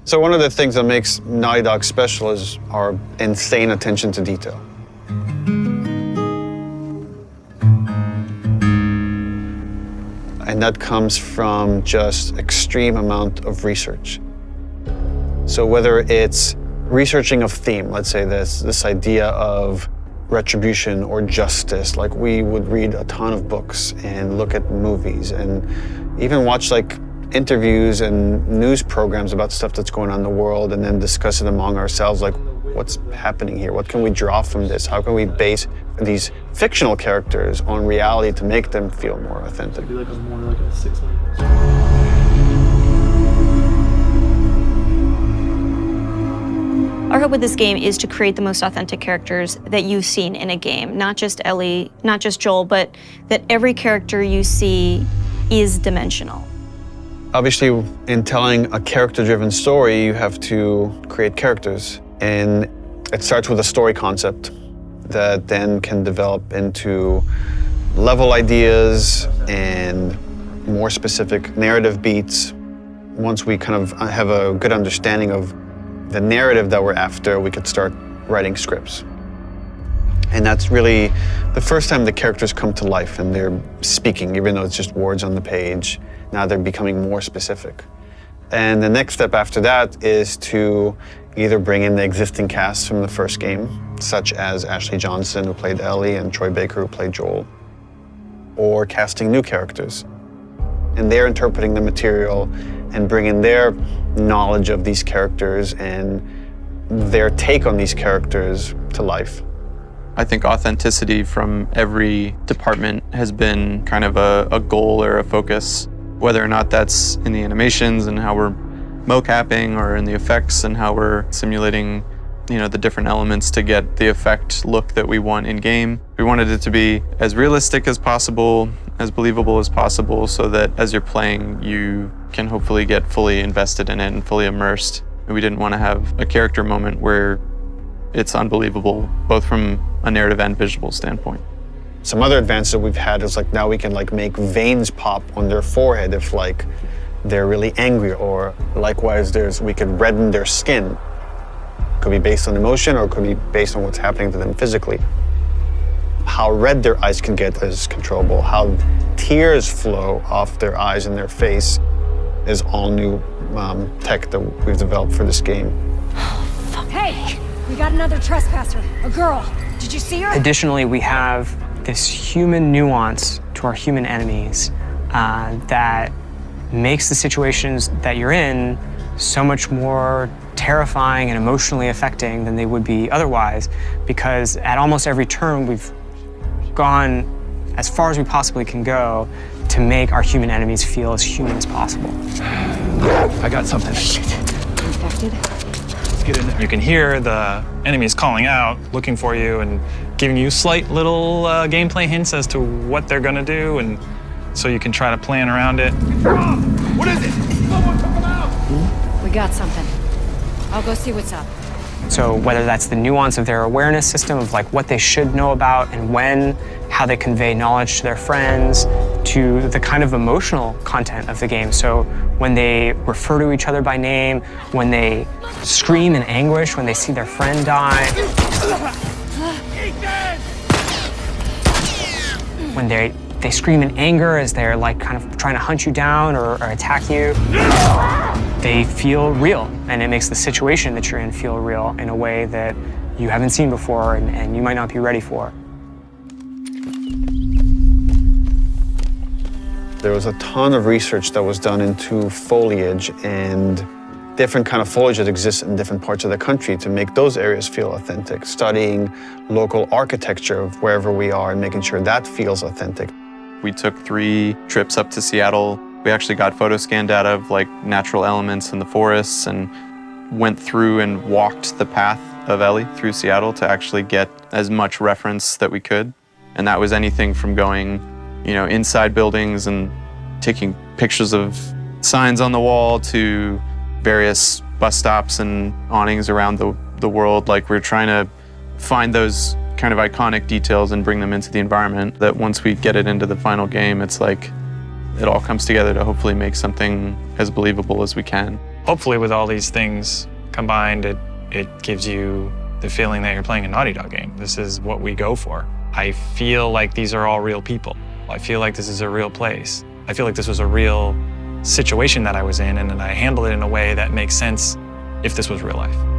So one of the things that makes Naughty Dog special is our insane attention to detail. And that comes from just extreme amount of research. So whether it's researching a theme, let's say this idea of retribution or justice, like we would read a ton of books and look at movies and even watch like interviews and news programs about stuff that's going on in the world and then discuss it among ourselves, like what's happening here? What can we draw from this? How can we base these fictional characters on reality to make them feel more authentic? It'd be like more like a 6 line. Our hope with this game is to create the most authentic characters that you've seen in a game. Not just Ellie, not just Joel, but that every character you see is dimensional. Obviously, in telling a character-driven story, you have to create characters. And it starts with a story concept that then can develop into level ideas and more specific narrative beats. Once we kind of have a good understanding of the narrative that we're after, we could start writing scripts. And that's really the first time the characters come to life and they're speaking, even though it's just words on the page. Now they're becoming more specific. And the next step after that is to either bring in the existing cast from the first game, such as Ashley Johnson, who played Ellie, and Troy Baker, who played Joel, or casting new characters. And they're interpreting the material and bringing their knowledge of these characters and their take on these characters to life. I think authenticity from every department has been kind of a goal or a focus, whether or not that's in the animations and how we're mocapping or in the effects and how we're simulating, the different elements to get the effect look that we want in game. We wanted it to be as realistic as possible, as believable as possible, so that as you're playing, you can hopefully get fully invested in it and fully immersed. And we didn't want to have a character moment where it's unbelievable, both from a narrative and visual standpoint. Some other advances that we've had is like now we can like make veins pop on their forehead if like they're really angry, or likewise we could redden their skin. Could be based on emotion or it could be based on what's happening to them physically. How red their eyes can get is controllable. How tears flow off their eyes and their face is all new tech that we've developed for this game. Hey, we got another trespasser, a girl. Did you see her? Additionally, we have this human nuance to our human enemies that makes the situations that you're in so much more terrifying and emotionally affecting than they would be otherwise, because at almost every turn we've gone as far as we possibly can go to make our human enemies feel as human as possible. I got something. Infected? Let's get in there. You can hear the enemies calling out, looking for you, and giving you slight little gameplay hints as to what they're gonna do, and so you can try to plan around it. What is it? Someone took them out! We got something. I'll go see what's up. So whether that's the nuance of their awareness system of like what they should know about and when, how they convey knowledge to their friends, to the kind of emotional content of the game. So when they refer to each other by name, when they scream in anguish when they see their friend die, when they scream in anger as they're like kind of trying to hunt you down or attack you. They feel real, and it makes the situation that you're in feel real in a way that you haven't seen before and you might not be ready for. There was a ton of research that was done into foliage and different kind of foliage that exists in different parts of the country to make those areas feel authentic, studying local architecture of wherever we are and making sure that feels authentic. We took 3 trips up to Seattle. We actually got photo scan data of like natural elements in the forests and went through and walked the path of Ellie through Seattle to actually get as much reference that we could. And that was anything from going, inside buildings and taking pictures of signs on the wall to various bus stops and awnings around the world. Like we're trying to find those kind of iconic details and bring them into the environment that once we get it into the final game, it's like it all comes together to hopefully make something as believable as we can. Hopefully with all these things combined, it gives you the feeling that you're playing a Naughty Dog game. This is what we go for. I feel like these are all real people. I feel like this is a real place. I feel like this was a real situation that I was in, and then I handled it in a way that makes sense if this was real life.